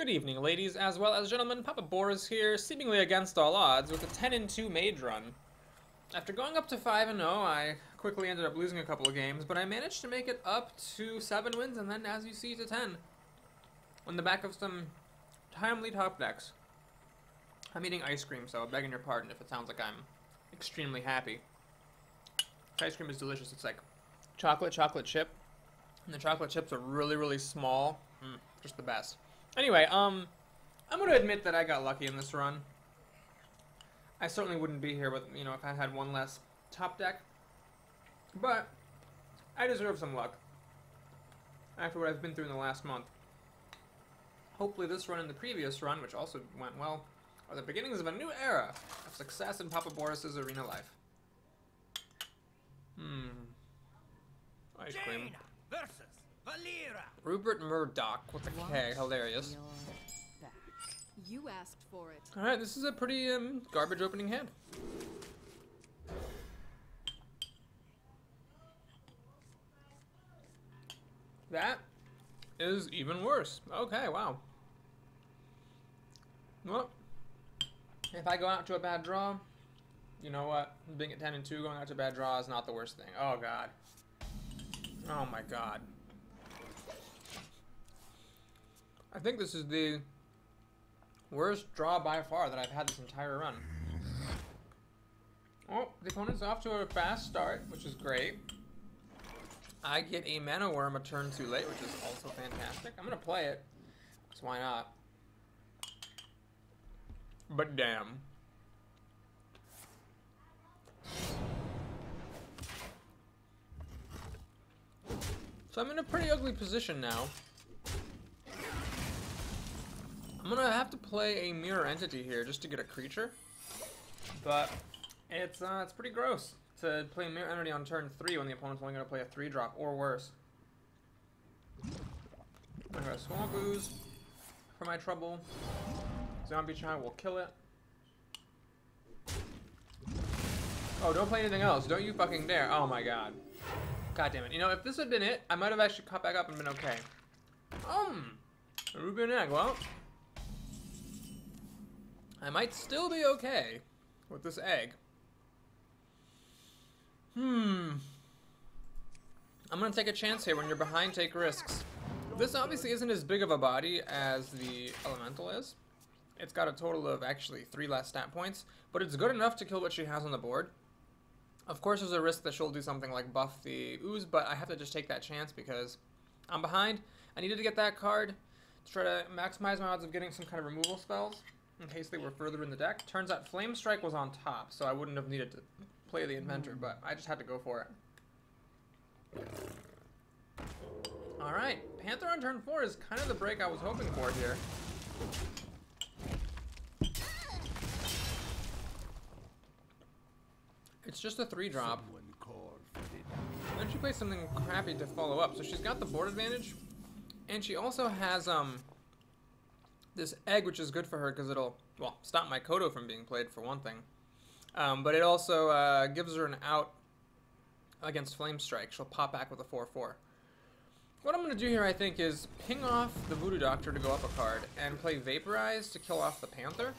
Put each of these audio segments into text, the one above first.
Good evening, ladies as well as gentlemen. Papa Boris here, seemingly against all odds, with a 10-2 mage run. After going up to 5-0, I quickly ended up losing a couple of games, but I managed to make it up to 7 wins and then, as you see, to 10. On the back of some timely top decks. I'm eating ice cream, so I'm begging your pardon if it sounds like I'm extremely happy. Ice cream is delicious. It's like chocolate chip. And the chocolate chips are really, really small. Just the best. Anyway, I'm going to admit that I got lucky in this run. I certainly wouldn't be here with, if I had one less top deck. But I deserve some luck after what I've been through in the last month. Hopefully this run and the previous run, which also went well, are the beginnings of a new era of success in Papa Boris's arena life. Ice cream. Versus Valera. Rupert Murdoch with a K. Hilarious. You asked for it. Alright, this is a pretty garbage opening hand. That is even worse. Okay, wow. Well, if I go out to a bad draw, you know what? Being at 10-2, going out to a bad draw is not the worst thing. Oh, God. Oh, my God. I think this is the worst draw by far that I've had this entire run. Oh, the opponent's off to a fast start, which is great. I get a Mana Worm a turn too late, which is also fantastic. I'm going to play it, because why not? But damn. So I'm in a pretty ugly position now. I'm gonna have to play a mirror entity here just to get a creature, but it's pretty gross to play mirror entity on turn 3 when the opponent's only gonna play a 3-drop or worse. I got Swamp Ooze for my trouble. Zombie Child will kill it. Oh, don't play anything else! Don't you fucking dare! Oh my god! God damn it! If this had been it, I might have actually caught back up and been okay. A Ruby and Egg. Well, I might still be okay with this egg. I'm gonna take a chance here. When you're behind, take risks. This obviously isn't as big of a body as the Elemental is. It's got a total of actually 3 less stat points, but it's good enough to kill what she has on the board. Of course, there's a risk that she'll do something like buff the Ooze, but I have to just take that chance because I'm behind. I needed to get that card to try to maximize my odds of getting some kind of removal spells in case they were further in the deck. Turns out Flame Strike was on top, so I wouldn't have needed to play the Inventor, but I just had to go for it. Alright, Panther on turn 4 is kind of the break I was hoping for here. It's just a 3-drop. And then she plays something crappy to follow up. So she's got the board advantage. And she also has this egg, which is good for her because it'll, well, stop my Kodo from being played for one thing. But it also gives her an out against Flame Strike. She'll pop back with a 4/4. What I'm going to do here, I think, is ping off the Voodoo Doctor to go up a card and play Vaporize to kill off the Panther.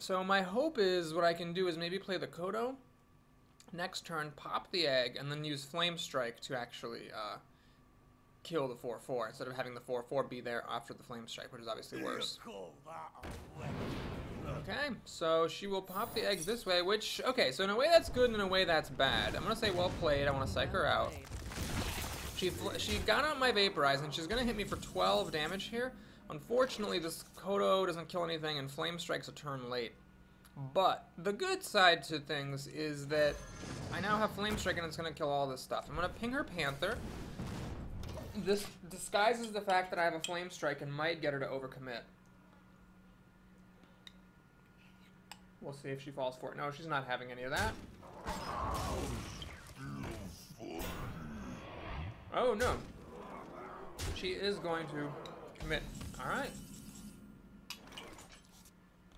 So my hope is what I can do is maybe play the Kodo, next turn pop the egg, and then use Flame Strike to actually kill the 4/4 instead of having the 4/4 be there after the Flame Strike, which is obviously worse. Okay, so she will pop the egg this way, which, okay, so in a way that's good and in a way that's bad. I'm going to say well played. I want to psych her out. She got out my Vaporize, and she's going to hit me for 12 damage here. Unfortunately, this Kodo doesn't kill anything, and Flame Strike's a turn late. But the good side to things is that I now have Flame Strike, and it's going to kill all this stuff. I'm going to ping her Panther. This disguises the fact that I have a Flame Strike and might get her to overcommit. We'll see if she falls for it. No, she's not having any of that. Oh, no. She is going to commit. Alright.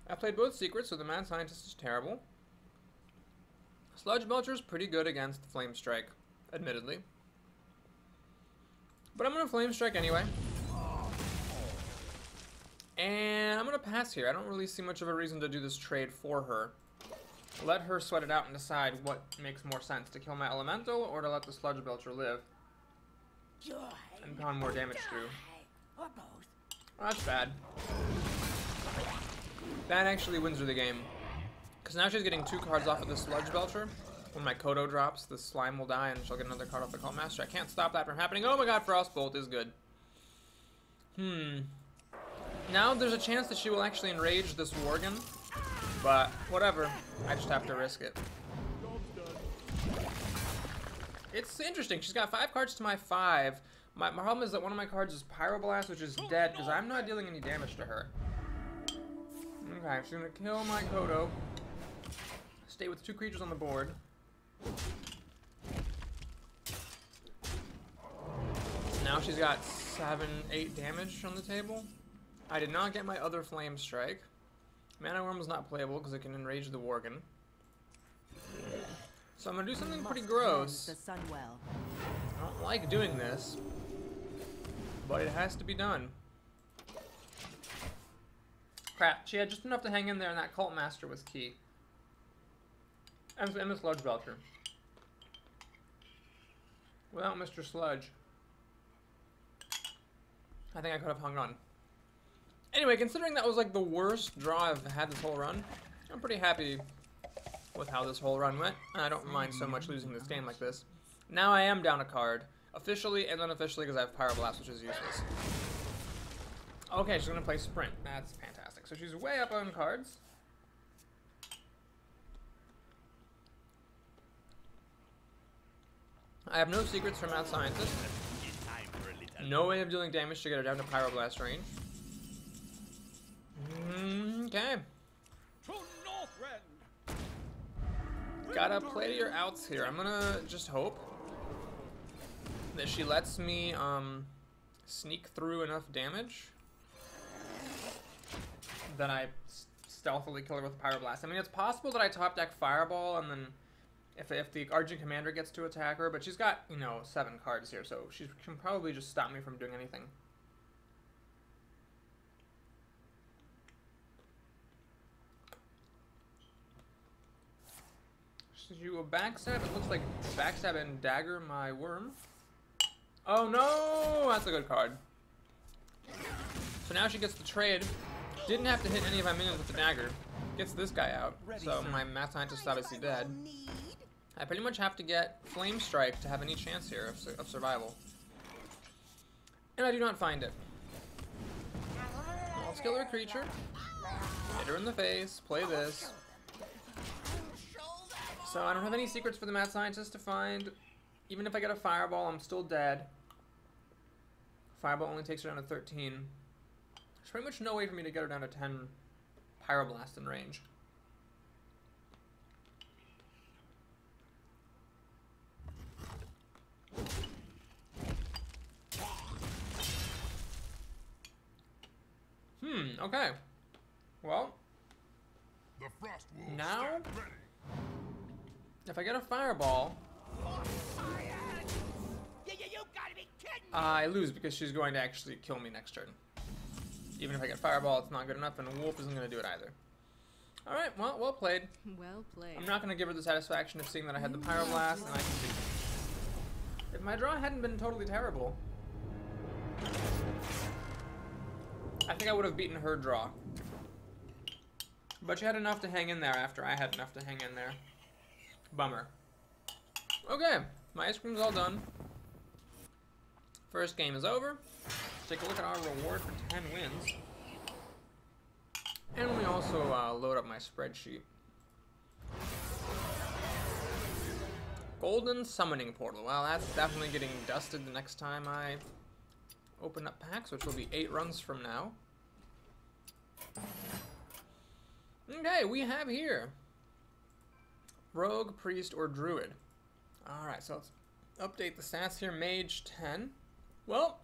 I played both secrets, so the Mad Scientist is terrible. Sludge Belcher's pretty good against Flame Strike, admittedly. But I'm going to Flame Strike anyway. And I'm going to pass here. I don't really see much of a reason to do this trade for her. Let her sweat it out and decide what makes more sense, to kill my elemental or to let the sludge belcher live. And pound more damage through. Or both. Oh, that's bad. That actually wins her the game. Because now she's getting 2 cards off of the sludge belcher. When my Kodo drops, the slime will die and she'll get another card off the Cult Master. I can't stop that from happening. Oh my god, Frostbolt is good. Now there's a chance that she will actually enrage this Worgen. But whatever. I just have to risk it. It's interesting. She's got 5 cards to my 5. My problem is that one of my cards is Pyroblast, which is dead because I'm not dealing any damage to her. Okay, she's going to kill my Kodo. Stay with 2 creatures on the board. Now she's got 7, 8 damage on the table. I did not get my other Flame Strike. Mana Worm was not playable because it can enrage the Worgen. So I'm going to do something pretty gross. The sun well. I don't like doing this, but it has to be done. Crap, she had just enough to hang in there, and that Cult Master was key. And the Sludge Belcher. Without Mr. Sludge, I think I could have hung on. Anyway, considering that was like the worst draw I've had this whole run, I'm pretty happy with how this whole run went. I don't mind so much losing this game like this. Now I am down a card, officially and unofficially, because I have Pyroblast, which is useless. Okay, she's going to play Sprint. That's fantastic. So she's way up on cards. I have no secrets from Mad Scientist. No way of dealing damage to get her down to Pyroblast range. Okay. Gotta play to your outs here. I'm gonna just hope that she lets me sneak through enough damage that I stealthily kill her with Pyroblast. I mean, it's possible that I top deck Fireball and then if the Argent Commander gets to attack her, but she's got, you know, 7 cards here, so she can probably just stop me from doing anything. She will backstab. It looks like backstab and dagger my worm. Oh no! That's a good card. So now she gets the trade. Didn't have to hit any of my minions with the dagger. Gets this guy out. So my Mad Scientist is obviously dead. I pretty much have to get Flame Strike to have any chance here of survival. And I do not find it. I'll kill her creature. Hit her in the face. Play this. So I don't have any secrets for the Mad Scientist to find. Even if I get a Fireball, I'm still dead. Fireball only takes her down to 13. There's pretty much no way for me to get her down to 10 Pyroblast in range. Okay. Well, now, if I get a Fireball, I lose because she's going to actually kill me next turn. Even if I get Fireball, it's not good enough, and Wolf isn't going to do it either. Alright, well played. Well played. I'm not going to give her the satisfaction of seeing that I had the Pyroblast, and I can beat her. If my draw hadn't been totally terrible, I think I would have beaten her draw. But she had enough to hang in there after I had enough to hang in there. Bummer. Okay, my ice cream's all done. First game is over. Let's take a look at our reward for 10 wins. And let me also load up my spreadsheet. Golden Summoning Portal. Well, that's definitely getting dusted the next time I open up packs, which will be 8 runs from now. Okay, we have here Rogue, Priest, or Druid. Alright, so let's update the stats here. Mage 10. Well,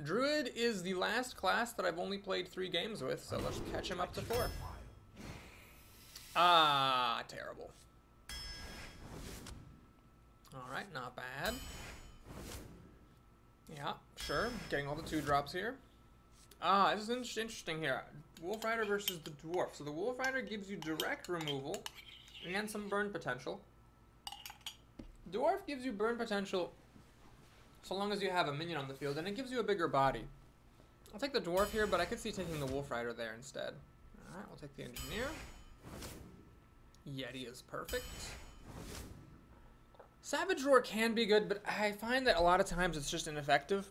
Druid is the last class that I've only played 3 games with, so let's catch him up to 4. Ah, terrible. Alright, not bad. Yeah, sure. Getting all the 2 drops here. Ah, this is interesting here. Wolf Rider versus the Dwarf. So the Wolf Rider gives you direct removal and some burn potential. Dwarf gives you burn potential so long as you have a minion on the field, and it gives you a bigger body. I'll take the Dwarf here, but I could see taking the Wolf Rider there instead. Alright, we'll take the Engineer. Yeti is perfect. Savage Roar can be good, but I find that a lot of times it's just ineffective.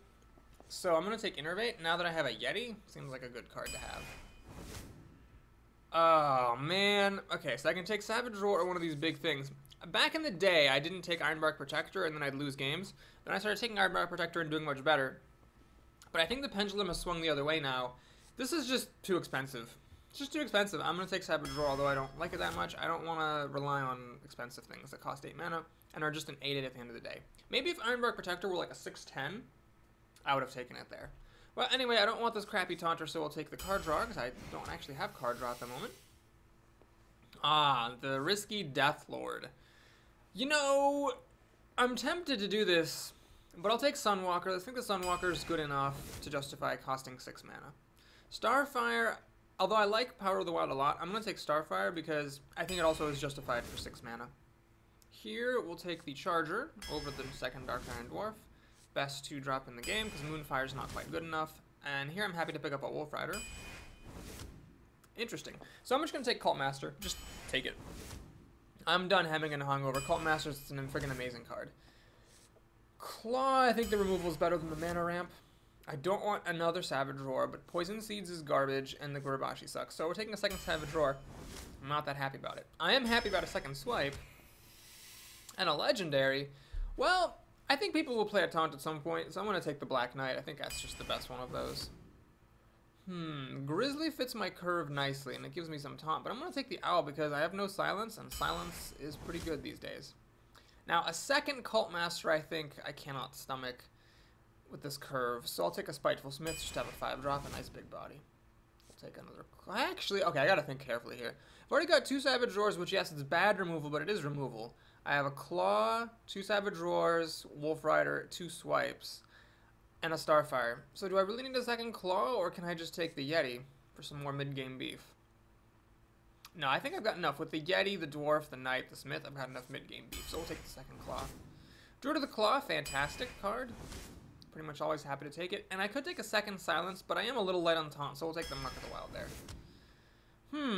So I'm going to take Innervate. Now that I have a Yeti, seems like a good card to have. Oh, man. Okay, so I can take Savage Roar or one of these big things. Back in the day, I didn't take Ironbark Protector, and then I'd lose games. Then I started taking Ironbark Protector and doing much better. But I think the pendulum has swung the other way now. This is just too expensive. It's just too expensive. I'm going to take Savage Roar, although I don't like it that much. I don't want to rely on expensive things that cost 8 mana and are just an 8/8 at the end of the day. Maybe if Ironbark Protector were like a 6/10, I would have taken it there. Well, anyway, I don't want this crappy Taunter, so we'll take the card draw, because I don't actually have card draw at the moment. Ah, the risky Death Lord. You know, I'm tempted to do this, but I'll take Sunwalker. I think the Sunwalker is good enough to justify costing 6 mana. Starfire, although I like Power of the Wild a lot, I'm going to take Starfire because I think it also is justified for 6 mana. Here, we'll take the Charger over the second Dark Iron Dwarf. Best 2-drop in the game because Moonfire is not quite good enough. And here I'm happy to pick up a Wolf Rider. Interesting. So I'm just going to take Cult Master. Just take it. I'm done hemming and hawing over. Cult Master is an friggin' amazing card. Claw, I think the removal is better than the mana ramp. I don't want another Savage Roar, but Poison Seeds is garbage and the Gurabashi sucks. So we're taking a second Savage Roar. I'm not that happy about it. I am happy about a second Swipe. And a Legendary. Well, I think people will play a Taunt at some point, so I'm going to take the Black Knight. I think that's just the best one of those. Grizzly fits my curve nicely, and it gives me some taunt, but I'm going to take the Owl because I have no silence, and silence is pretty good these days. Now, a second Cult Master I think I cannot stomach with this curve, so I'll take a Spiteful Smith just to have a 5-drop, a nice big body. We'll take another... Actually, okay, I got to think carefully here. I've already got 2 Savage Roars, which, yes, it's bad removal, but it is removal. I have a Claw, 2 Savage Roars, Wolf Rider, 2 Swipes, and a Starfire. So do I really need a second Claw, or can I just take the Yeti for some more mid-game beef? No, I think I've got enough. With the Yeti, the Dwarf, the Knight, the Smith, I've got enough mid-game beef, so we'll take the second Claw. Druid of the Claw, fantastic card. Pretty much always happy to take it. And I could take a second Silence, but I am a little light on taunt, so we'll take the Mark of the Wild there.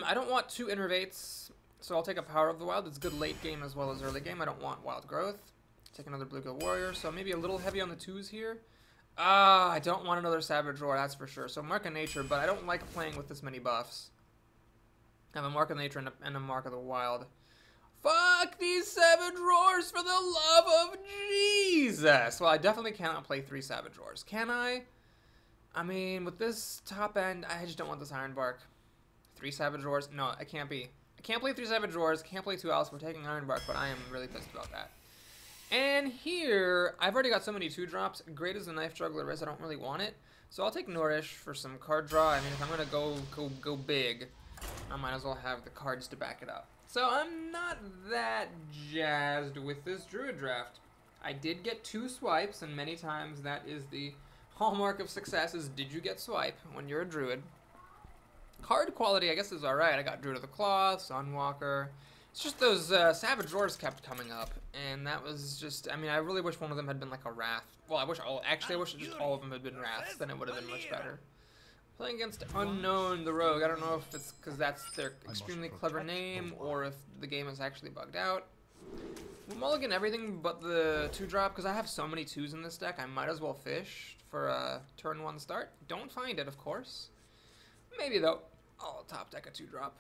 I don't want 2 Innervates, so I'll take a Power of the Wild. It's good late game as well as early game. I don't want Wild Growth. Take another Bluegill Warrior, so maybe a little heavy on the 2s here. I don't want another Savage Roar, that's for sure. So Mark of Nature, but I don't like playing with this many buffs. I have a Mark of Nature and a Mark of the Wild. Fuck these Savage Roars for the love of Jesus! Well, I definitely cannot play 3 Savage Roars. Can I? I mean, with this top end, I just don't want this Ironbark. 3 Savage Roars? No, it can't be. I can't play 3 Savage Roars, can't play 2 Owls. We're taking Ironbark, but I am really pissed about that. And here, I've already got so many 2-drops. Great as the Knife Juggler is, I don't really want it. So I'll take Nourish for some card draw. I mean, if I'm going to go big, I might as well have the cards to back it up. So I'm not that jazzed with this Druid draft. I did get 2 swipes, and many times that is the hallmark of success is did you get swipe when you're a Druid. Card quality, I guess, is alright. I got Druid of the Claw, Sunwalker. It's just those Savage Roars kept coming up, and that was just, I mean, I really wish one of them had been like a Wrath. Well, I wish just all of them had been Wraths, then it would have been much better. Playing against Unknown the Rogue, I don't know if it's because that's their extremely clever name, or if the game is actually bugged out. We'll mulligan everything but the 2-drop, because I have so many 2s in this deck, I might as well fish for a turn 1 start. Don't find it, of course. Maybe, though. I'll top deck a 2-drop.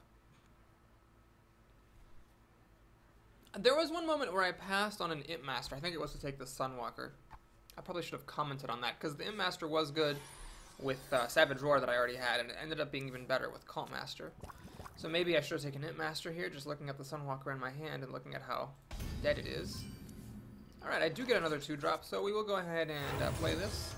There was one moment where I passed on an Imp Master. I think it was to take the Sunwalker. I probably should have commented on that, because the Imp Master was good with Savage Roar that I already had, and it ended up being even better with Cult Master. So maybe I should have taken Imp Master here, just looking at the Sunwalker in my hand and looking at how dead it is. Alright, I do get another 2-drop, so we will go ahead and play this.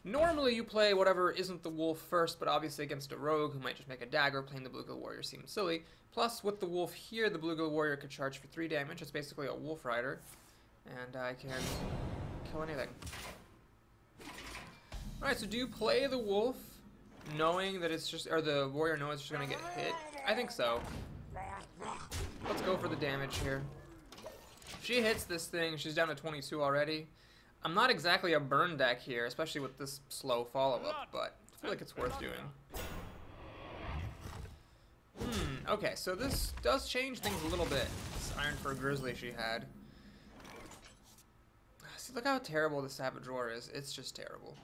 Normally you play whatever isn't the Wolf first, but obviously against a Rogue who might just make a dagger, playing the Bluegill Warrior seems silly. Plus, with the Wolf here, the Bluegill Warrior could charge for 3 damage. It's basically a Wolf Rider, and I can kill anything. Alright, so do you play the Wolf knowing that it's just, or the warrior knows it's just gonna get hit? I think so. Let's go for the damage here. If she hits this thing, she's down to 22 already. I'm not exactly a burn deck here, especially with this slow follow-up, but I feel like it's worth doing. Okay, so this does change things a little bit. This Iron Fur Grizzly she had. See, look how terrible the Savage Roar is. It's just terrible.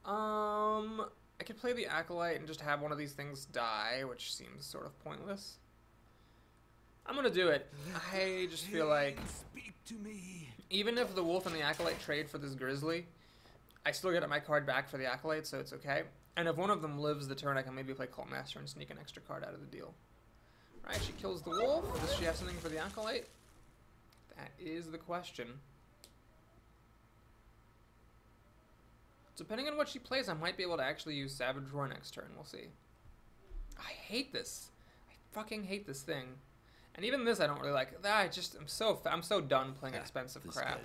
I could play the Acolyte and just have one of these things die, which seems sort of pointless. I'm gonna do it. I just feel like even if the Wolf and the Acolyte trade for this Grizzly, I still get my card back for the Acolyte, so it's okay. And if one of them lives the turn, I can maybe play Cult Master and sneak an extra card out of the deal. Alright, she kills the Wolf. Does she have something for the Acolyte? That is the question. Depending on what she plays, I might be able to actually use Savage Roar next turn. We'll see. I hate this. I fucking hate this thing. And even this I don't really like. I'm so done playing expensive crap.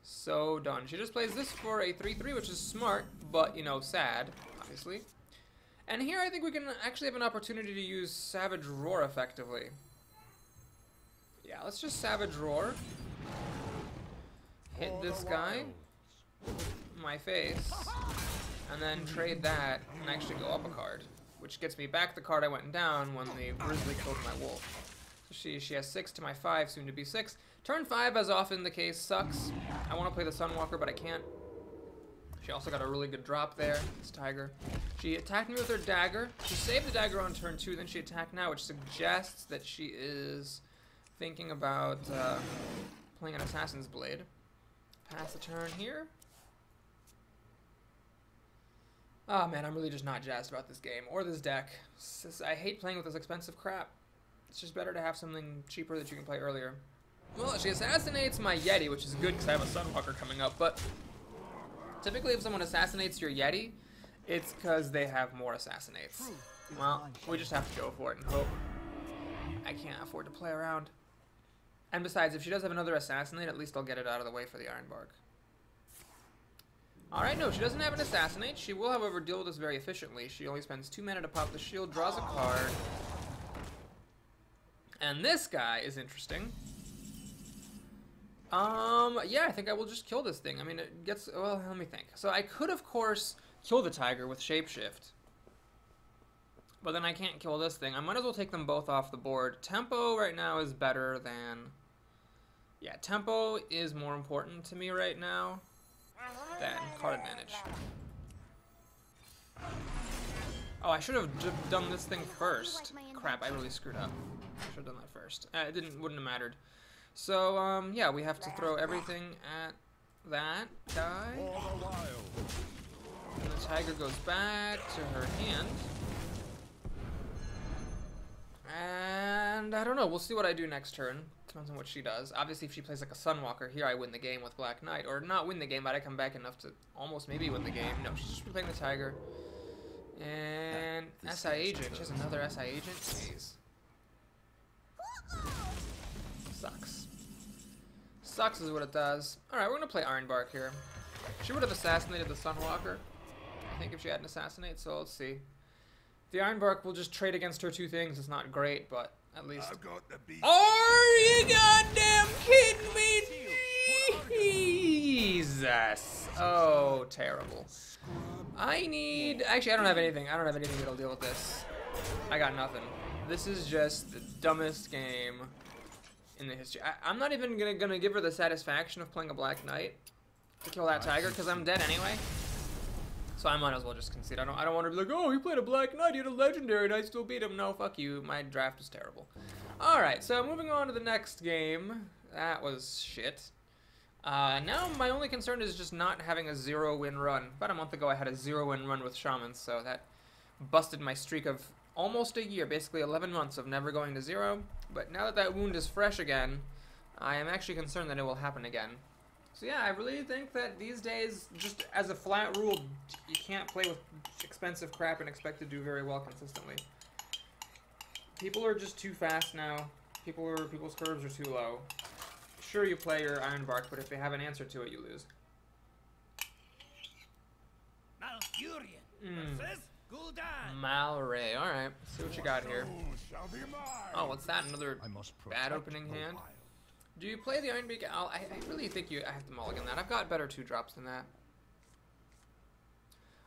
So done. She just plays this for a 3/3, which is smart, but, you know, sad, obviously. And here I think we can actually have an opportunity to use Savage Roar effectively. Yeah, let's just Savage Roar. Hit this guy. My face. And then trade that and actually go up a card. Which gets me back the card I went down when the Grizzly killed my Wolf. She has 6 to my 5, soon to be 6. Turn 5, as often the case, sucks. I want to play the Sunwalker, but I can't. She also got a really good drop there, this Tiger. She attacked me with her dagger. She saved the dagger on turn 2, then she attacked now, which suggests that she is thinking about playing an Assassin's Blade. Pass the turn here. Oh man, I'm really just not jazzed about this game, or this deck. I hate playing with this expensive crap. It's just better to have something cheaper that you can play earlier. Well, she assassinates my Yeti, which is good because I have a Sunwalker coming up, but typically if someone assassinates your Yeti, it's because they have more assassinates. Well, we just have to go for it and hope. I can't afford to play around. And besides, if she does have another assassinate, at least I'll get it out of the way for the Ironbark. Alright, no, she doesn't have an assassinate. She will, however, deal with this very efficiently. She only spends 2 mana to pop the shield, draws a card. And this guy is interesting. Yeah, I think I will just kill this thing. I mean, it gets, well, let me think. So I could, of course, kill the Tiger with Shapeshift. But then I can't kill this thing. I might as well take them both off the board. Tempo right now is better than... Yeah, tempo is more important to me right now than card advantage. Oh, I should have done this thing first. Crap, I really screwed up. I should have done that first. It wouldn't have mattered. So, yeah, we have to throw everything at that guy. And the Tiger goes back to her hand. And I don't know, we'll see what I do next turn. Depends on what she does. Obviously, if she plays like a Sunwalker, here I win the game with Black Knight. Or not win the game, but I come back enough to almost maybe win the game. No, she's just playing the Tiger. And SI Agent. She has another SI Agent? Jeez. Sucks. Sucks is what it does. Alright, we're going to play Ironbark here. She would have assassinated the Sunwalker, I think, if she had an assassinate, so let's see. The Ironbark will just trade against her 2 things. It's not great, but at least... Are you goddamn kidding me? Jesus. Oh, terrible. I need... Actually, I don't have anything. I don't have anything that'll deal with this. I got nothing. This is just the dumbest game in the history. I'm not even gonna give her the satisfaction of playing a Black Knight to kill that Tiger, because I'm dead anyway. So I might as well just concede. I don't want to be like, oh, he played a Black Knight, he had a Legendary, and I still beat him. No, fuck you. My draft was terrible. Alright, so moving on to the next game. That was shit. Now my only concern is just not having a 0-win run. About a month ago I had a 0-win run with Shamans, so that busted my streak of almost a year, basically 11 months of never going to 0. But now that that wound is fresh again, I am actually concerned that it will happen again. So yeah, I really think that these days, just as a flat rule, you can't play with expensive crap and expect to do very well consistently. People are just too fast now. People's curves are too low. Sure, you play your Ironbark, but if they have an answer to it, you lose. Malfurion. Versus Gul'dan. Malray. Alright, see what you got here. Shall be mine. Oh, what's that? Another I must bad protect opening the hand? wild. Do you play the Ironbeak Owl? I really think I have to mulligan that. I've got better 2-drops than that.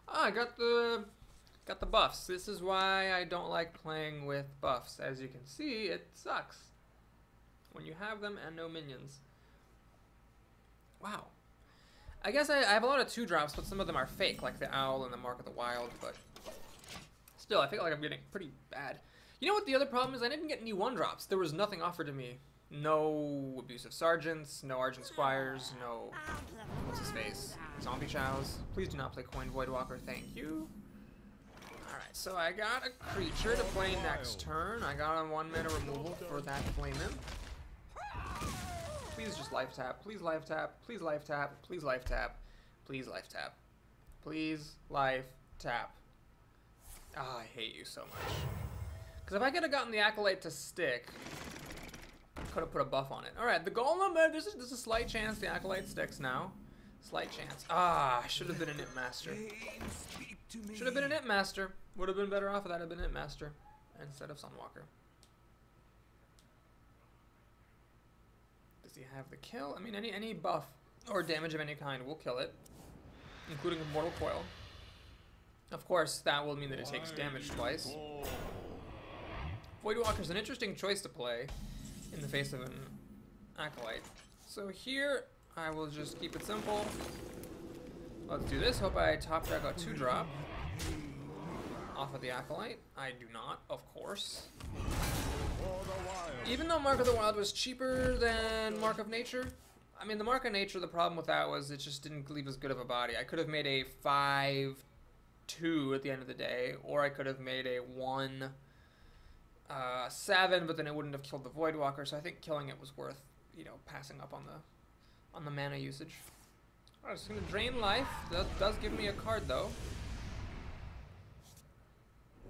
Oh, I got the buffs. This is why I don't like playing with buffs. As you can see, it sucks when you have them and no minions. Wow. I guess I have a lot of 2-drops, but some of them are fake, like the Owl and the Mark of the Wild, but still, I feel like I'm getting pretty bad. You know what the other problem is? I didn't get any 1-drops. There was nothing offered to me. No Abusive Sergeants, no Argent Squires, no... What's his face? Zombie Chows. Please do not play Coin Voidwalker, thank you. Alright, so I got a creature to play next turn. I got a 1-mana removal for that Flame Imp. Please just life tap. Please life tap. Please life tap. Please life tap. Please life tap. Please life tap. Ah, I hate you so much. Because if I could have gotten the Acolyte to stick, I could have put a buff on it. Alright, the Golem, there's a slight chance the Acolyte sticks now. Slight chance. Ah, I should have been an Imp Master. Should have been an Imp Master. Would have been better off if that had been Imp Master instead of Sunwalker. Does he have the kill? I mean, any buff or damage of any kind will kill it, including a Mortal Coil. Of course, that will mean that it takes damage twice. Voidwalker's an interesting choice to play in the face of an Acolyte. So here, I will just keep it simple. Let's do this. Hope I top deck a 2-drop off of the Acolyte. I do not, of course. Even though Mark of the Wild was cheaper than Mark of Nature, I mean, the Mark of Nature, the problem with that was it just didn't leave as good of a body. I could have made a 5-2 at the end of the day, or I could have made a 1-7, but then it wouldn't have killed the Voidwalker, so I think killing it was worth, you know, passing up on the mana usage. Alright, it's gonna drain life. That does give me a card, though.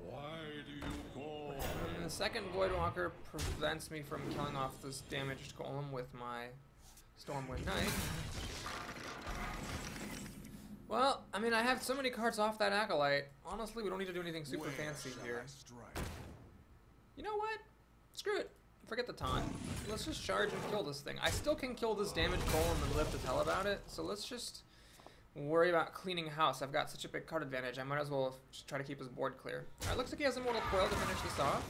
Why do you call? And the second Voidwalker prevents me from killing off this damaged Golem with my Stormwind Knight. Well, I mean, I have so many cards off that Acolyte. Honestly, we don't need to do anything super fancy here. You know what? Screw it. Forget the taunt. Let's just charge and kill this thing. I still can kill this damaged Golem and live to tell about it, so let's just worry about cleaning house. I've got such a big card advantage, I might as well just try to keep his board clear. Alright, looks like he has a Mortal Coil to finish this off.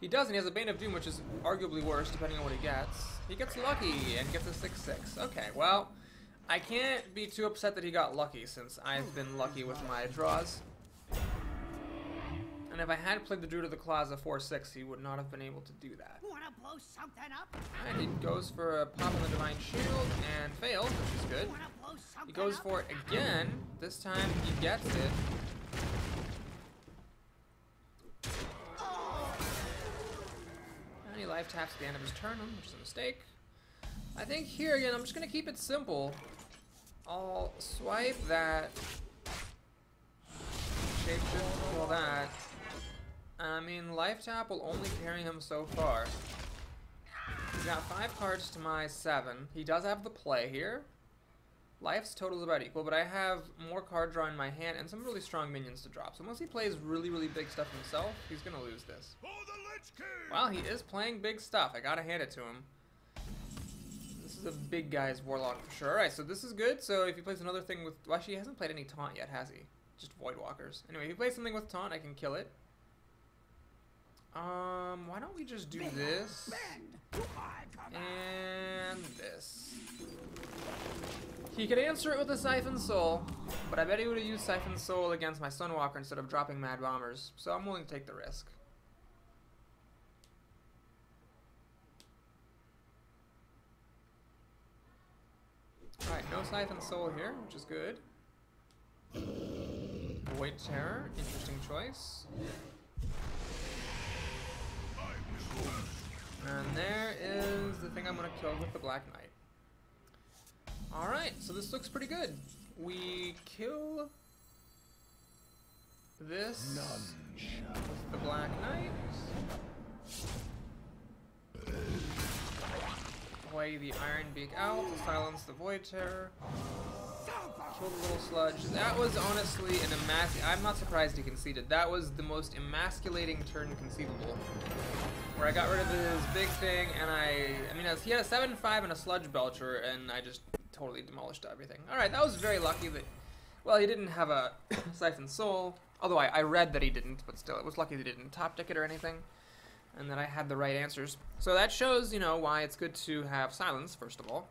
He does, and he has a Bane of Doom, which is arguably worse, depending on what he gets. He gets lucky and gets a 6/6. Okay, well, I can't be too upset that he got lucky, since I've been lucky with my draws. And if I had played the Druid of the Claw as a 4/6, he would not have been able to do that. Wanna blow something up? Alright, he goes for a pop on the Divine Shield and fails, which is good. Wanna blow He something goes up? for it again. This time he gets it. And he life taps at the end of his turn, which is a mistake. I think here again, I'm just going to keep it simple. I'll swipe that. Shapeshift, kill that. I mean, life tap will only carry him so far. He's got 5 cards to my 7. He does have the play here. Life's total is about equal, but I have more card draw in my hand and some really strong minions to drop. So unless he plays really, really big stuff himself, he's going to lose this. Well, he is playing big stuff. I got to hand it to him. This is a big guy's Warlock for sure. Alright, so this is good. So if he plays another thing with... Well, actually, he hasn't played any taunt yet, has he? Just Voidwalkers. Anyway, if he plays something with taunt, I can kill it. Why don't we just do this? And this. He could answer it with a Siphon Soul, but I bet he would have used Siphon Soul against my Sunwalker instead of dropping Mad Bombers, so I'm willing to take the risk. Alright, no Siphon Soul here, which is good. Void Terror, interesting choice. And there is the thing I'm going to kill with the Black Knight. Alright, so this looks pretty good. We kill this with the Black Knight. Play the Ironbeak Owl to silence the Void Terror. Kill the little sludge. That was honestly an I'm not surprised he conceded. That was the most emasculating turn conceivable. Where I got rid of his big thing, and he had a 7-5 and a sludge belcher, and I just totally demolished everything. Alright, that was very lucky that, well, he didn't have a Siphon Soul, although I read that he didn't, but still, it was lucky that he didn't top deck it or anything, and that I had the right answers. So that shows, you know, why it's good to have silence, first of all.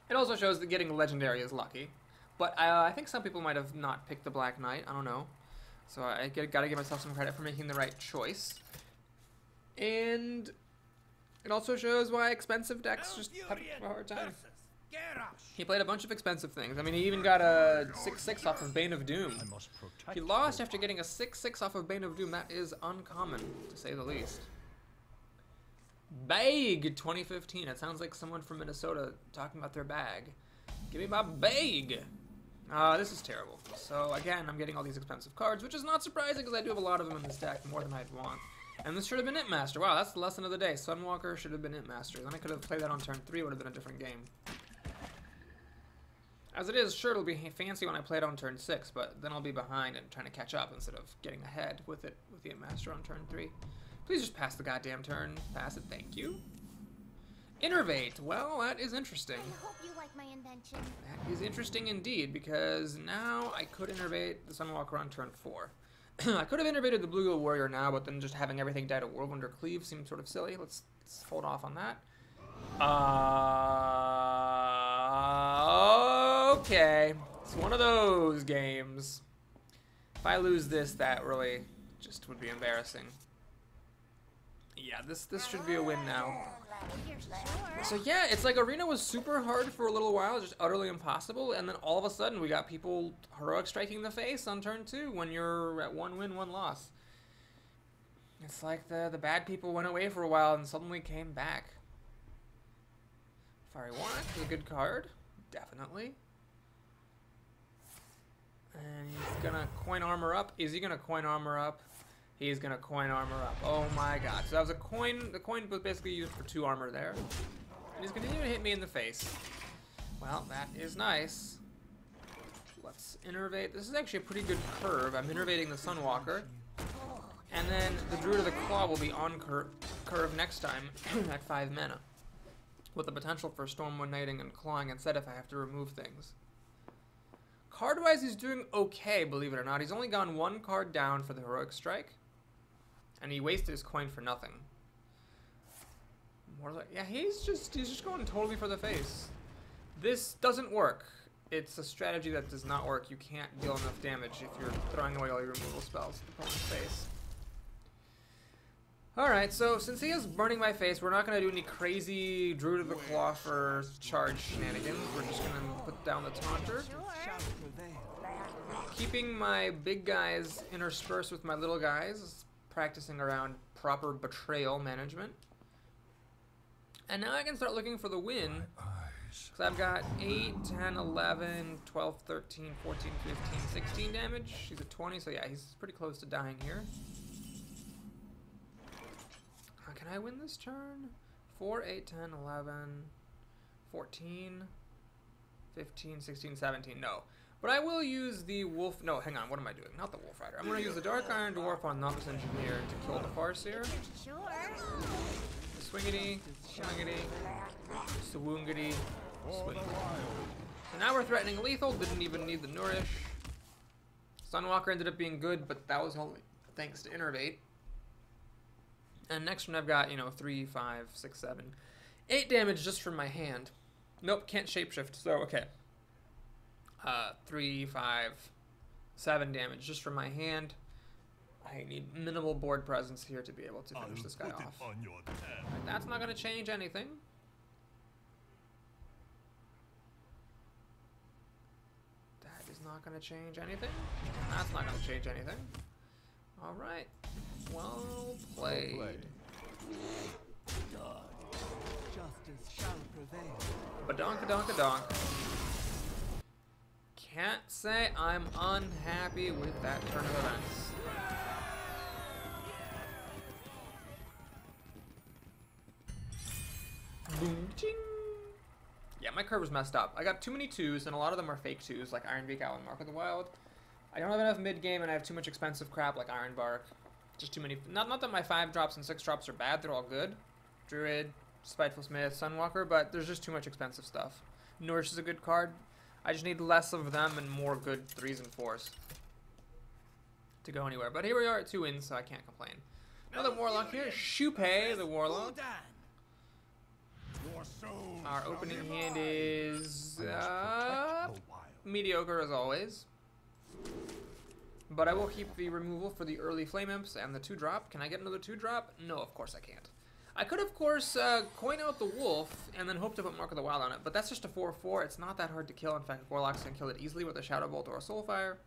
It also shows that getting legendary is lucky, but I think some people might have not picked the Black Knight, I don't know. So I gotta give myself some credit for making the right choice. And it also shows why expensive decks just have a hard time. He played a bunch of expensive things. I mean, he even got a 6-6 off of Bane of Doom. He lost after getting a 6-6 off of Bane of Doom. That is uncommon, to say the least. Bag 2015. It sounds like someone from Minnesota talking about their bag. Give me my bag. This is terrible. So again, I'm getting all these expensive cards, which is not surprising because I do have a lot of them in this deck, more than I'd want. And this should have been It Master. Wow, that's the lesson of the day. Sunwalker should have been It Master. Then I could have played that on turn 3. It would have been a different game. As it is, sure, it'll be fancy when I play it on turn 6, but then I'll be behind and trying to catch up instead of getting ahead with it with the It Master on turn 3. Please just pass the goddamn turn. Pass it, thank you. Innervate. Well, that is interesting. I hope you like my invention. That is interesting indeed, because now I could innervate the Sunwalker on turn 4. I could have innervated the Bluegill Warrior now, but then just having everything die to Whirlwind Cleave seemed sort of silly. Let's hold off on that. Okay. It's one of those games. If I lose this, that really just would be embarrassing. Yeah, this should be a win now. So yeah, it's like Arena was super hard for a little while, just utterly impossible, and then all of a sudden we got people heroic striking the face on turn 2 when you're at 1 win, 1 loss. It's like the bad people went away for a while and suddenly came back. Fiery Warnock is a good card, definitely. And he's gonna coin armor up. Is he gonna coin armor up? He's gonna coin armor up. Oh my god. So that was a coin. The coin was basically used for 2 armor there. And he's continuing to hit me in the face. Well, that is nice. Let's innervate. This is actually a pretty good curve. I'm innervating the Sunwalker. And then the Druid of the Claw will be on curve next time at 5 mana. With the potential for Stormwind Knighting and Clawing instead if I have to remove things. Card-wise, he's doing okay, believe it or not. He's only gone 1 card down for the Heroic Strike. And he wasted his coin for nothing. Yeah, he's just going totally for the face. This doesn't work. It's a strategy that does not work. You can't deal enough damage if you're throwing away all your removal spells at the opponent's face. Alright, so since he is burning my face, we're not going to do any crazy Druid of the Claw for charge shenanigans. We're just going to put down the Taunter. Keeping my big guys interspersed with my little guys, practicing around proper betrayal management. And now I can start looking for the win. So I've got 8, 10, 11, 12, 13, 14, 15, 16 damage. He's at 20, so yeah, he's pretty close to dying here. Can I win this turn? 4, 8, 10, 11, 14, 15, 16, 17. No. But I will use the Wolf... No, hang on. What am I doing? Not the Wolf Rider. I'm going to use the Dark Iron Dwarf on Novice Engineer to kill the Farseer. Sure. The Swingity, Swingity, Swoongity, Swingity. So now we're threatening lethal. Didn't even need the Nourish. Sunwalker ended up being good, but that was only thanks to Innervate. And next one I've got, 3, 5, 6, 7, 8 damage just from my hand. Nope, can't shapeshift, so okay. 3, 5, 7 damage just from my hand. I need minimal board presence here to be able to finish this guy off. Right, that's not going to change anything. That is not going to change anything. That's not going to change anything. Alright. Well played. Justice shall prevail. Badonka-donka-donk. Can't say I'm unhappy with that turn of events. Boom, ching. Yeah, my curve was messed up. I got too many 2s, and a lot of them are fake 2s, like Iron Beak Owl and Mark of the Wild. I don't have enough mid-game, and I have too much expensive crap like Iron Bark. Just too many. Not that my 5 drops and 6 drops are bad, they're all good. Druid, Spiteful Smith, Sunwalker, but there's just too much expensive stuff. Nourish is a good card. I just need less of them and more good 3s and 4s to go anywhere. But here we are at 2 wins, so I can't complain. Another Warlock here, Shupe, the Warlock. Our opening hand is mediocre as always. But I will keep the removal for the early Flame Imps and the 2-drop. Can I get another 2-drop? No, of course I can't. I could, of course, coin out the Wolf and then hope to put Mark of the Wild on it, but that's just a 4/4. It's not that hard to kill. In fact, Warlocks can kill it easily with a Shadow Bolt or a Soulfire.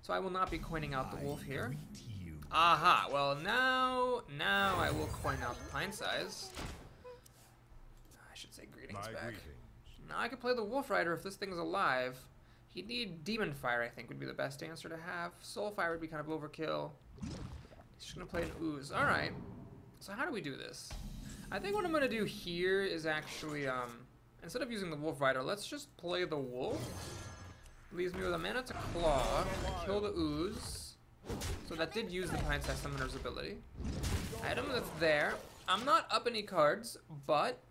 So I will not be coining out the Wolf here. Aha, well now I will coin out the Pine Size. I should say greetings back. Now I could play the Wolf Rider if this thing's alive. He'd need Demon Fire, I think, would be the best answer to have. Soulfire would be kind of overkill. He's just gonna play an Ooze. Alright. So how do we do this? I think what I'm gonna do here is actually, instead of using the Wolf Rider, let's just play the Wolf. Leaves me with a mana to claw, kill the Ooze. So that did use the Pine Size Summoner's ability. Item that's there. I'm not up any cards, but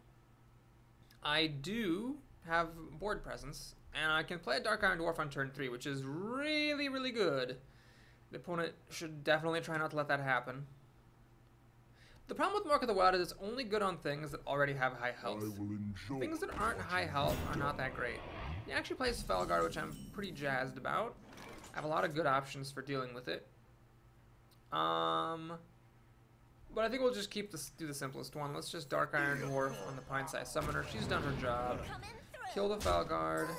I do have board presence, and I can play a Dark Iron Dwarf on turn 3, which is really, really good. The opponent should definitely try not to let that happen. The problem with Mark of the Wild is it's only good on things that already have high health. Things that aren't high health are not that great. He actually plays Felguard, which I'm pretty jazzed about. I have a lot of good options for dealing with it. But I think we'll just do the simplest one. Let's just Dark Iron Dwarf on the Pine Size Summoner. She's done her job. Kill the Felguard.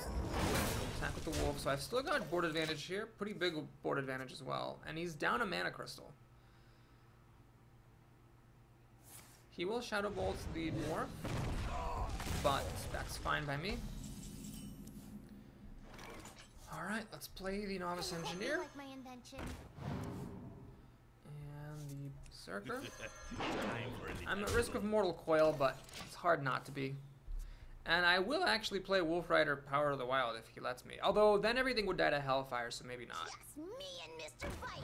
Attack with the Wolf. So I've still got board advantage here. Pretty big board advantage as well. And he's down a Mana Crystal. He will Shadow Bolt the Dwarf, but that's fine by me. Alright, let's play the Novice Engineer. And the Berserker. I'm at risk of Mortal Coil, but it's hard not to be. And I will actually play Wolf Rider Power of the Wild if he lets me. Although then everything would die to Hellfire, so maybe not. Just me and Mr. Fight.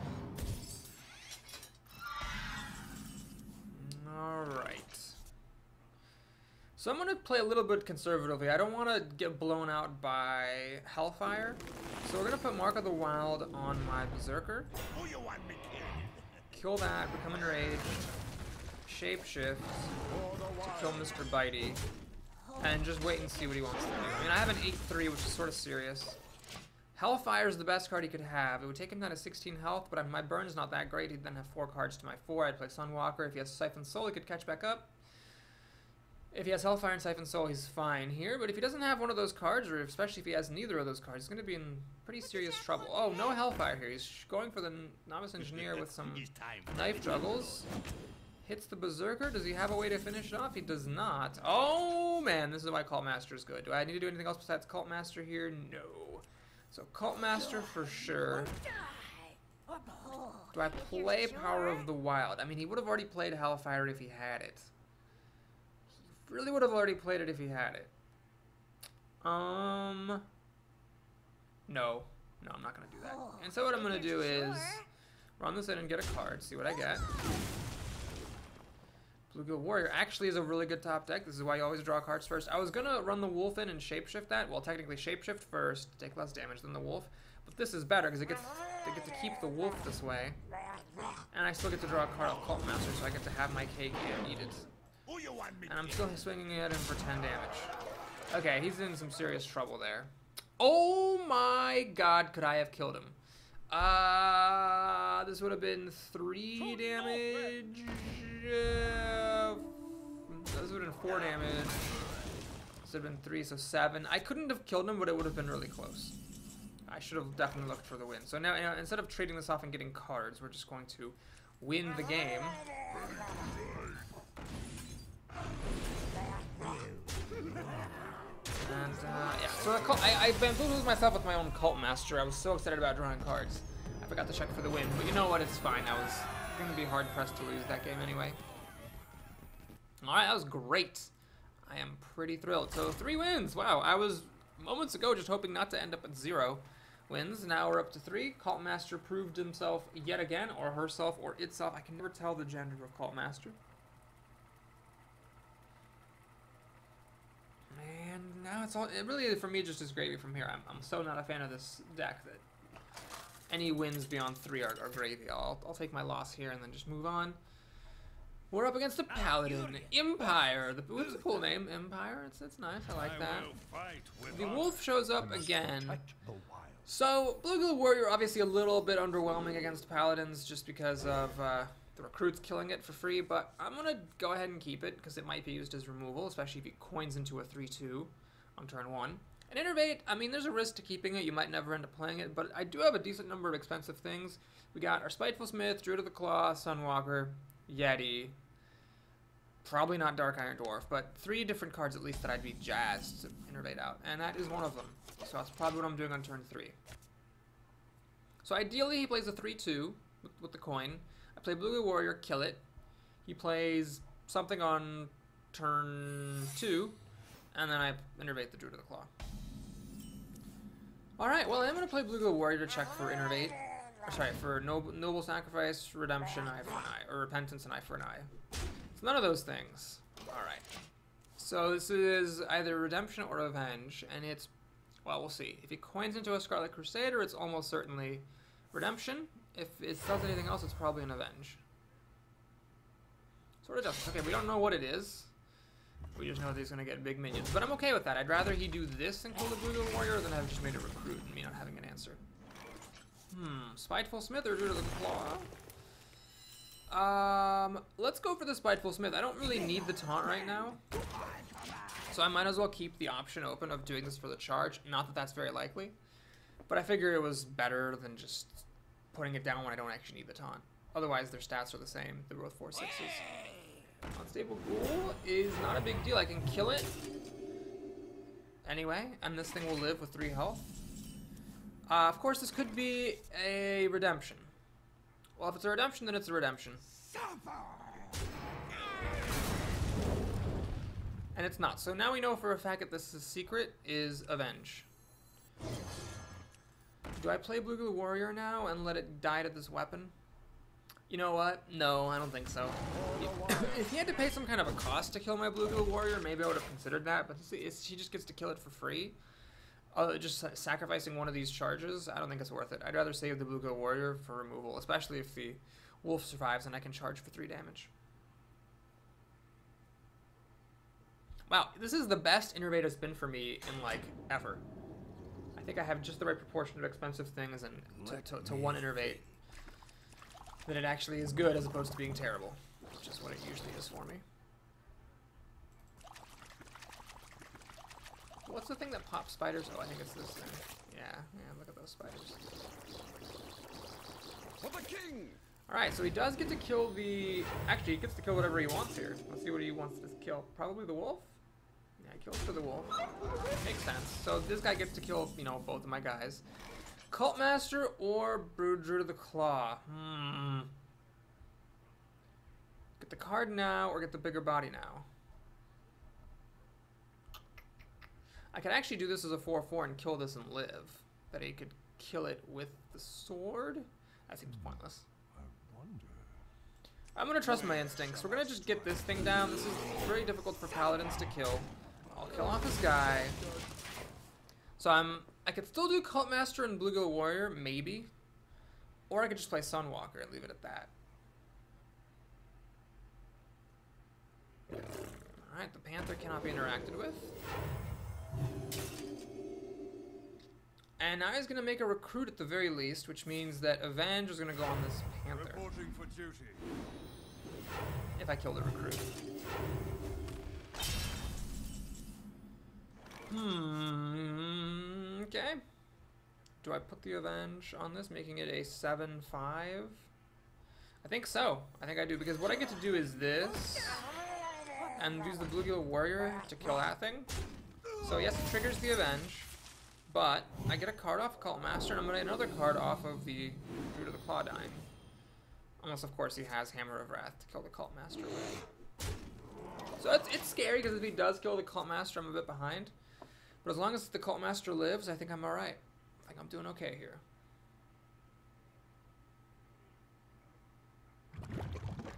Alright. So I'm going to play a little bit conservatively. I don't want to get blown out by Hellfire. So we're going to put Mark of the Wild on my Berserker. Who you want me Kill that, become enraged. Shapeshift to kill Mr. Bitey. And just wait and see what he wants to do. I mean, I have an 8-3, which is sort of serious. Hellfire is the best card he could have. It would take him down to 16 health, but my burn's not that great. He'd then have 4 cards to my 4. I'd play Sunwalker. If he has Siphon Soul, he could catch back up. If he has Hellfire and Siphon Soul, he's fine here. But if he doesn't have one of those cards, or especially if he has neither of those cards, he's going to be in pretty serious trouble. Oh, no Hellfire here. He's going for the Novice Engineer with some knife juggles. Hits the Berserker. Does he have a way to finish it off? He does not. Oh, man. This is why Cult Master is good. Do I need to do anything else besides Cult Master here? No. So Cult Master for sure. Do I play Power of the Wild? I mean, he would have already played Hellfire if he had it. He really would have already played it if he had it. No. No, I'm not going to do that. And so what I'm going to do is run this in and get a card, see what I get. Bluegill Warrior actually is a really good top deck. This is why you always draw cards first. I was going to run the Wolf in and Shapeshift that. Well, technically Shapeshift first, take less damage than the Wolf. But this is better because they get to keep the Wolf this way. And I still get to draw a card off Cult Master, so I get to have my cake and eat it. And I'm still swinging at him for 10 damage. Okay, he's in some serious trouble there. Oh my god, could I have killed him? This would have been 3 damage. This would have been 4 damage. This would have been 3, so 7. I couldn't have killed him, but it would have been really close. I should have definitely looked for the win. So now, instead of trading this off and getting cards, we're just going to win the game. And, yeah, so I bamboozled myself with my own Cult Master. I was so excited about drawing cards. I forgot to check for the win, but you know what, it's fine. I was going to be hard-pressed to lose that game anyway. Alright, that was great. I am pretty thrilled. So 3 wins. Wow, I was moments ago just hoping not to end up at 0 wins. Now we're up to 3. Cult Master proved himself yet again, or herself, or itself. I can never tell the gender of Cult Master. And now it's all, it really, for me, just is gravy from here. I'm so not a fan of this deck that any wins beyond 3 are gravy. I'll take my loss here and then just move on. We're up against a Paladin, Empire. It's a cool name, Empire. It's nice. I like that. The Wolf shows up again. So Blue Warrior obviously a little bit underwhelming against Paladins just because of the recruits killing it for free. But I'm gonna go ahead and keep it because it might be used as removal, especially if he coins into a 3/2 on turn 1. An Innervate, I mean, there's a risk to keeping it. You might never end up playing it, but I do have a decent number of expensive things. We got our Spiteful Smith, Druid of the Claw, Sunwalker, Yeti. Probably not Dark Iron Dwarf, but 3 different cards at least that I'd be jazzed to Innervate out, and that is one of them. So that's probably what I'm doing on turn 3. So ideally he plays a 3/2 with the coin. I play Blue Warrior, kill it. He plays something on turn 2, and then I Innervate the Druid of the Claw. Alright, well I'm going to play Blue Warrior to check for Innervate. Sorry, for Noble Sacrifice, Redemption, Eye for an Eye, or Repentance and Eye for an Eye. It's none of those things. Alright. So this is either Redemption or Avenge, and it's, well, we'll see. If he coins into a Scarlet Crusader, it's almost certainly Redemption. If it does anything else, it's probably an Avenge. Sort of does. Okay, we don't know what it is. We just know that he's going to get big minions. But I'm okay with that. I'd rather he do this and kill the Blue Warrior than have just made a recruit and me not having an answer. Spiteful Smith or Druid of the Claw? Let's go for the Spiteful Smith. I don't really need the taunt right now. So I might as well keep the option open of doing this for the charge. Not that that's very likely. But I figure it was better than just putting it down when I don't actually need the taunt. Otherwise, their stats are the same. They're both 4/6s. Unstable Ghoul is not a big deal. I can kill it anyway, and this thing will live with 3 health. Of course, this could be a Redemption. Well, if it's a Redemption, then it's a Redemption. And it's not. So now we know for a fact that this is secret is Avenge. Do I play Blue Warrior now and let it die to this weapon? You know what? No, I don't think so. If he had to pay some kind of a cost to kill my Blue Warrior, maybe I would have considered that. But he just gets to kill it for free. Just sacrificing one of these charges, I don't think it's worth it. I'd rather save the Blue Warrior for removal, especially if the Wolf survives and I can charge for 3 damage. Wow, this is the best Innervate has been for me in, like, ever. I think I have just the right proportion of expensive things and to one Innervate that it actually is good as opposed to being terrible, which is what it usually is for me. What's the thing that pops spiders? Oh, I think it's this thing. Yeah, look at those spiders. For the king! Alright, so he does get to kill the... Actually, he gets to kill whatever he wants here. Let's see what he wants to kill. Probably the wolf? Yeah, he kills for the wolf. Makes sense. So this guy gets to kill, you know, both of my guys. Cult Master or Druid of the Claw? Get the card now or get the bigger body now? I could actually do this as a 4/4 and kill this and live. But he could kill it with the sword? That seems pointless. I'm going to trust my instincts. We're going to just get this thing down. This is very difficult for paladins to kill. I'll kill off this guy. So I could still do Cult Master and Blue Warrior, maybe. Or I could just play Sunwalker and leave it at that. Alright, the Panther cannot be interacted with. And now he's going to make a recruit at the very least, which means that Avenge is going to go on this Panther. Reporting for duty. If I kill the recruit. Okay. Do I put the Avenge on this, making it a 7/5? I think so. I think I do, because what I get to do is this, and use the Blue Warrior to kill that thing. So yes, it triggers the Avenge, but I get a card off Cult Master, and I'm going to get another card off of the Druid of the Claw dying. Unless, of course, he has Hammer of Wrath to kill the Cult Master with. So it's scary because if he does kill the Cult Master, I'm a bit behind. But as long as the Cult Master lives, I think I'm alright. I think I'm doing okay here.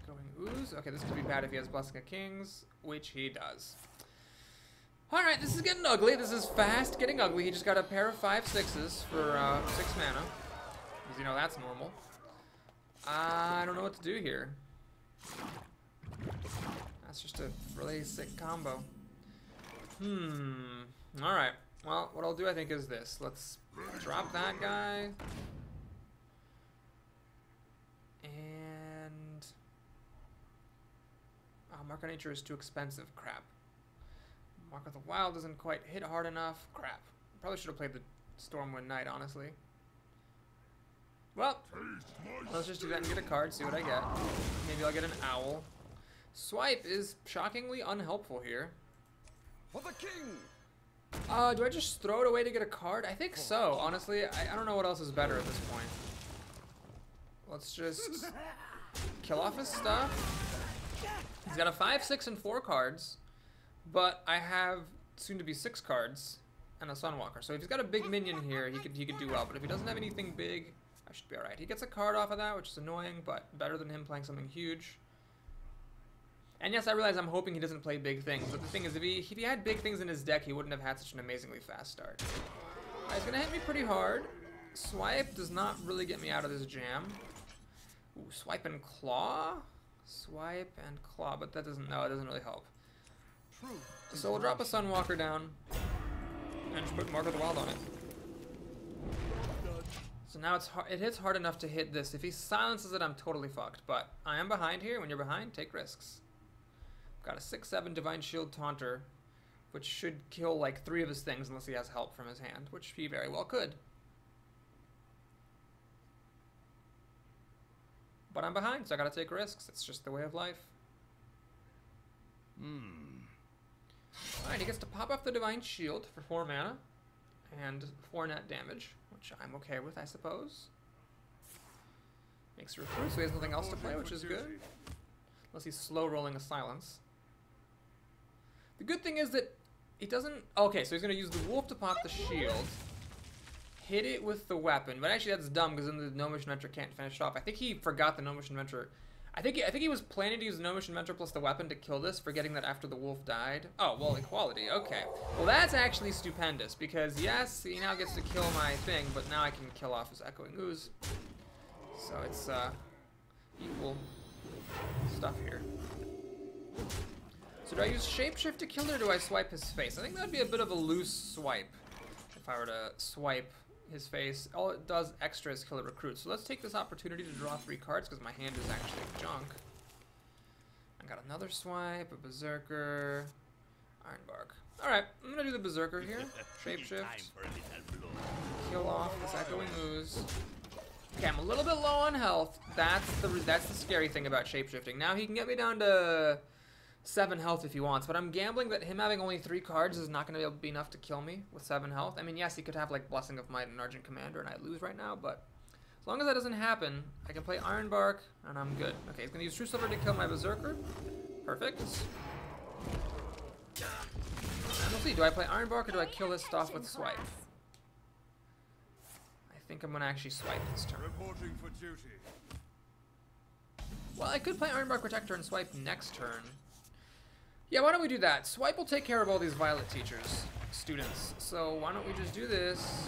Going Ooze. Okay, this could be bad if he has Blessing of Kings, which he does. Alright, this is getting ugly. This is fast getting ugly. He just got a pair of 5/6s for 6 mana. Because, you know, that's normal. I don't know what to do here. That's just a really sick combo. Alright. Well, what I'll do, I think, is this. Let's drop that guy. And... oh, Mark of Nature is too expensive. Crap. Mark of the Wild doesn't quite hit hard enough. Crap. Probably should have played the Stormwind Knight, honestly. Well, let's just do that and get a card, see what I get. Maybe I'll get an Owl. Swipe is shockingly unhelpful here. For the king! Do I just throw it away to get a card? I think so, honestly. I don't know what else is better at this point. Let's just kill off his stuff. He's got a 5, 6, and 4 cards, but I have soon to be 6 cards and a Sunwalker. So if he's got a big minion here, he could do well. But if he doesn't have anything big, I should be alright. He gets a card off of that, which is annoying, but better than him playing something huge. And yes, I realize I'm hoping he doesn't play big things, but the thing is, if he had big things in his deck, he wouldn't have had such an amazingly fast start. He's gonna hit me pretty hard. Swipe does not really get me out of this jam. Ooh, Swipe and Claw? Swipe and Claw, but that doesn't, no, it doesn't really help. So we'll drop a Sunwalker down, and just put Mark of the Wild on it. So now it hits hard enough to hit this. If he silences it, I'm totally fucked, but I am behind here. When you're behind, take risks. Got a 6/7 Divine Shield Taunter, which should kill like 3 of his things unless he has help from his hand, which he very well could. But I'm behind, so I gotta take risks. It's just the way of life. Alright, he gets to pop off the Divine Shield for 4 mana and 4 net damage, which I'm okay with, I suppose. Makes a recruit, so he has nothing else to play, which is good. Unless he's slow rolling a Silence. The good thing is that he doesn't... okay, so he's going to use the Wolf to pop the shield. Hit it with the weapon. But actually that's dumb because then the Gnomish Inventor can't finish it off. I think he forgot the Gnomish Inventor. I think he was planning to use the Gnomish Inventor plus the weapon to kill this, forgetting that after the Wolf died. Oh, well, equality. Okay. Well, that's actually stupendous because, yes, he now gets to kill my thing, but now I can kill off his Echoing Ooze. So it's equal stuff here. So do I use Shapeshift to kill or do I swipe his face? I think that'd be a bit of a loose swipe if I were to swipe his face. All it does extra is kill a recruit. So let's take this opportunity to draw 3 cards because my hand is actually junk. I got another swipe, a Berserker, Ironbark. Alright, I'm gonna do the Berserker here. Shapeshift. Kill off this Echoing Ooze. Okay, I'm a little bit low on health. That's the scary thing about shapeshifting. Now he can get me down to 7 health if he wants, but I'm gambling that him having only 3 cards is not going to be enough to kill me with 7 health. I mean, yes, he could have like Blessing of Might and Argent Commander and I lose right now, but as long as that doesn't happen, I can play Ironbark and I'm good. Okay, he's going to use True Silver to kill my Berserker. Perfect. And we'll see, do I play Ironbark or do I kill his stuff with Swipe? I think I'm going to actually swipe this turn. Reporting for duty. Well, I could play Ironbark Protector and swipe next turn. Yeah, why don't we do that? Swipe will take care of all these Violet Teachers students. So why don't we just do this?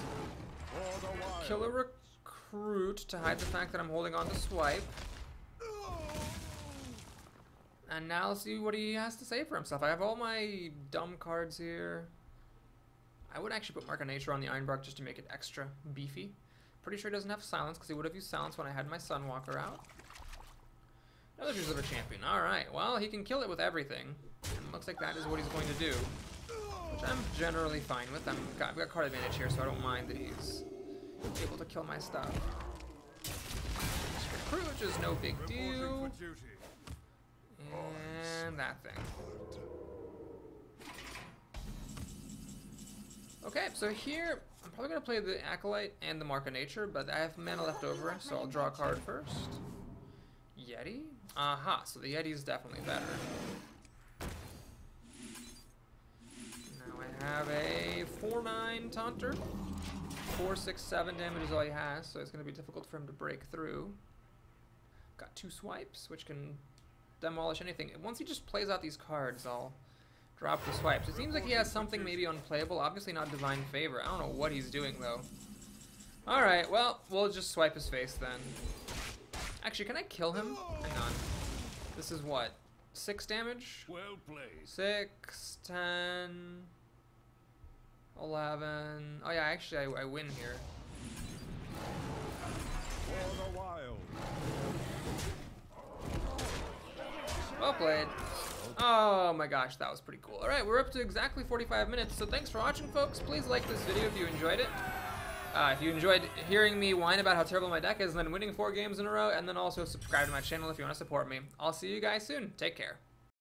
Kill a recruit to hide the fact that I'm holding on to Swipe. And now let's see what he has to say for himself. I have all my dumb cards here. I would actually put Mark of Nature on the Ironbark just to make it extra beefy. Pretty sure he doesn't have Silence because he would have used Silence when I had my Sunwalker out. Another True Silver Champion. Alright, well, he can kill it with everything. And looks like that is what he's going to do. Which I'm generally fine with. I've got card advantage here, so I don't mind that he's able to kill my stuff. Recruit, which is no big deal. And that thing. Okay, so here, I'm probably going to play the Acolyte and the Mark of Nature, but I have mana left over, so I'll draw a card first. Yeti? Aha, so the Yeti is definitely better. I have a 4/9 Taunter. 4, 6, 7 damage is all he has, so it's going to be difficult for him to break through. Got 2 swipes, which can demolish anything. Once he just plays out these cards, I'll drop the swipes. It seems like he has something maybe unplayable. Obviously not Divine Favor. I don't know what he's doing, though. Alright, well, we'll just swipe his face then. Actually, can I kill him? Hang on. This is what? 6 damage? Well played. 6, 10, 11. Oh yeah, actually I win here. For the wild. Well played. Oh my gosh, that was pretty cool. Alright, we're up to exactly 45 minutes, so thanks for watching, folks. Please like this video if you enjoyed it. If you enjoyed hearing me whine about how terrible my deck is and then winning 4 games in a row, and then also subscribe to my channel if you want to support me. I'll see you guys soon. Take care.